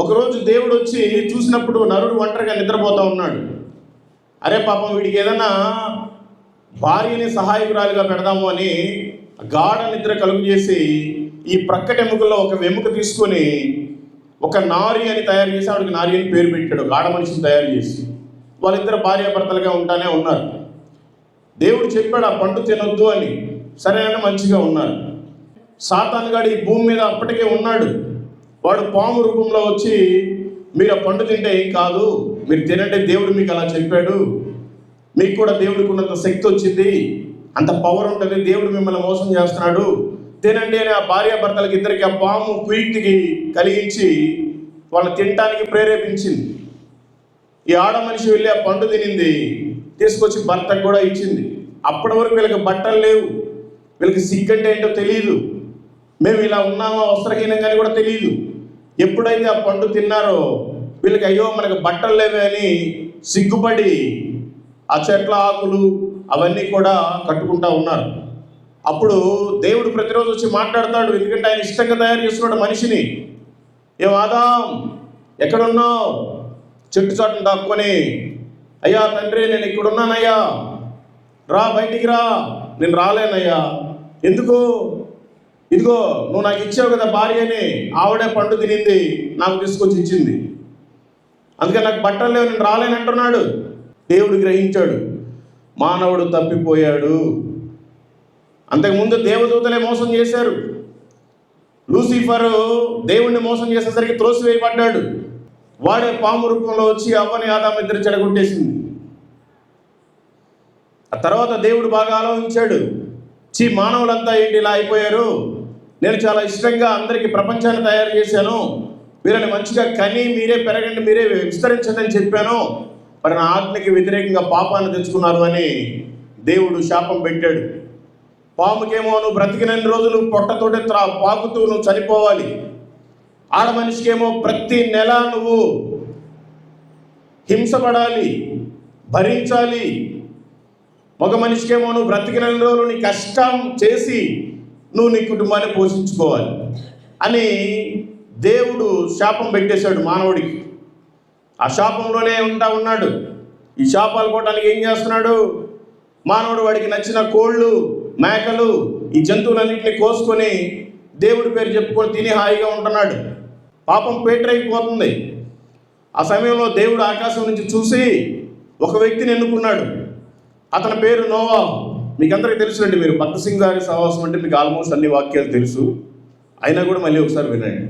ఒకరోజు దేవుడు వచ్చి చూసినప్పుడు నరుడు ఒంటరిగా నిద్రపోతూ ఉన్నాడు. అరే పాపం వీడికి ఏదైనా భార్యని సహాయకురాలిగా పెడదాము అని గాఢ నిద్ర కలుగు చేసి ఈ ప్రక్కటెముకల్లో ఒక వెముక తీసుకొని ఒక నారి అని తయారు చేసి ఆవిడకి నారి అని పేరు పెట్టాడు. గాఢ మనిషిని తయారు చేసి వాళ్ళిద్దరు భార్యాభర్తలుగా ఉంటానే ఉన్నారు. దేవుడు చెప్పాడు ఆ పండు తినొద్దు అని. సరేనా, మంచిగా ఉన్నారు. సాతాను గాడు ఈ భూమి మీద అప్పటికే ఉన్నాడు. వాడు పాము రూపంలో వచ్చి మీరు ఆ పండు తింటే ఏం కాదు, మీరు తినంటే దేవుడు మీకు అలా చెప్పాడు, మీకు కూడా దేవుడికి ఉన్నంత శక్తి వచ్చింది, అంత పవర్ ఉంటుంది, దేవుడు మిమ్మల్ని మోసం చేస్తున్నాడు, తినండి అని ఆ భార్యాభర్తలకి ఇద్దరికి ఆ పాము కుయుక్తికి కలిగించి వాళ్ళు తినటానికి ప్రేరేపించింది. ఈ ఆడ మనిషి వెళ్ళి ఆ పండు తినింది, తీసుకొచ్చి భర్తకు కూడా ఇచ్చింది. అప్పటి వరకు వీళ్ళకి బట్టలు లేవు, వీళ్ళకి సిగ్గంటే ఏంటో తెలియదు, మేము ఇలా ఉన్నామో వస్త్రహీనంగాని కూడా తెలియదు. ఎప్పుడైతే ఆ పండు తిన్నారో వీళ్ళకి అయ్యో మనకు బట్టలు లేవే అని సిగ్గుపడి ఆ చెట్ల ఆకులు అవన్నీ కూడా కట్టుకుంటా ఉన్నారు. అప్పుడు దేవుడు ప్రతిరోజు వచ్చి మాట్లాడతాడు, ఎందుకంటే ఆయన ఇష్టంగా తయారు చేస్తున్నాడు మనిషిని. ఏం ఆదాం ఎక్కడున్నావు? చెట్టు చాటును దాక్కొని, అయ్యా తండ్రి నేను ఇక్కడున్నానయ్యా, రా బయటికి రా. నేను రాలేనయ్యా. ఎందుకు? ఇదిగో నువ్వు నాకు ఇచ్చావు కదా భార్యని, ఆవిడే పండు తినింది నాకు తీసుకొచ్చి ఇచ్చింది, అందుకని నాకు బట్టలు లేవు, నేను రాలేనంటున్నాడు. దేవుడు గ్రహించాడు, మానవుడు తప్పిపోయాడు. అంతకుముందు దేవదూతలే మోసం చేశారు. లూసిఫరు దేవుణ్ణి మోసం చేసేసరికి త్రోసివేయబడ్డాడు. వాడే పాము రూపంలో వచ్చి అవ్వని ఆదాము ఇద్దరు చెడగొట్టేసింది. ఆ తర్వాత దేవుడు బాగా ఆలోచించాడు, మానవులంతా ఏంటి ఇలా అయిపోయారు, నేను చాలా ఇష్టంగా అందరికీ ప్రపంచాన్ని తయారు చేశాను, వీళ్ళని మంచిగా కని మీరే పెరగండి, మీరే విస్తరించండి అని చెప్పాను, మరి నా ఆజ్ఞకి వ్యతిరేకంగా పాపాన్ని తెచ్చుకున్నారు అని దేవుడు శాపం పెట్టాడు. పాముకేమో నువ్వు బ్రతికినన్ని రోజులు పొట్టతోటి పాకుతూ నువ్వు చనిపోవాలి, ఆడ మనిషికేమో ప్రతి నెల నువ్వు హింసపడాలి, భరించాలి, మగ మనిషికేమో నువ్వు బ్రతికినన్ని రోజులు నీ కష్టం చేసి నువ్వు నీ కుటుంబాన్ని పోషించుకోవాలి అని దేవుడు శాపం పెట్టేశాడు మానవుడికి. ఆ శాపంలోనే ఉన్నాడు. ఈ శాపాలు పోవటానికి ఏం చేస్తున్నాడు? మానవుడు వాడికి నచ్చిన కోళ్ళు, మేకలు, ఈ జంతువులన్నింటినీ కోసుకొని దేవుడి పేరు చెప్పుకొని తిని హాయిగా ఉంటున్నాడు. పాపం పేటరైపోతుంది. ఆ సమయంలో దేవుడు ఆకాశం నుంచి చూసి ఒక వ్యక్తిని ఎన్నుకున్నాడు. అతని పేరు నోవా. మీకు అందరికీ తెలుసునండి, మీరు భక్త సింగ్ గారి సహవాసం అంటే మీకు ఆల్మోస్ట్ అన్ని వాక్యాలు తెలుసు, అయినా కూడా మళ్ళీ ఒకసారి వినండి.